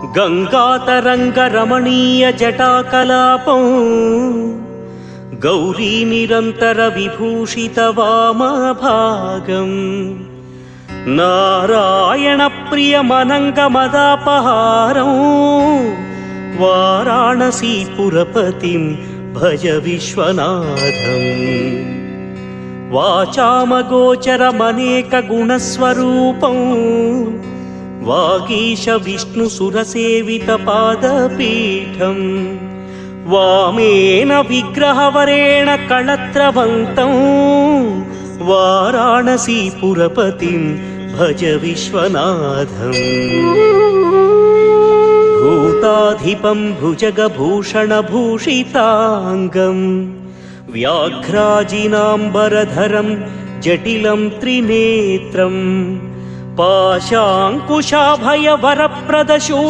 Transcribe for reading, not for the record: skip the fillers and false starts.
गङ्गातरङ्गरमणीयजटाकलापं गौरीनिरन्तरविभूषितवामभागम् नारायणप्रियमनङ्गमदापहारं वाराणसीपुरपतिं भज विश्वनाथम्। वाचामगोचरमनेकगुणस्वरूपं वागीश विष्णुसुरसेवितपादपीठम् वामेन विग्रहवरेण कळत्रवन्तं वाराणसीपुरपतिं भज विश्वनाथम्। भूताधिपं भुजगभूषणभूषिताङ्गं व्याघ्राजिनाम्बरधरं जटिलं त्रिनेत्रं पाशाङ्कुशाभयवरप्रदशूलं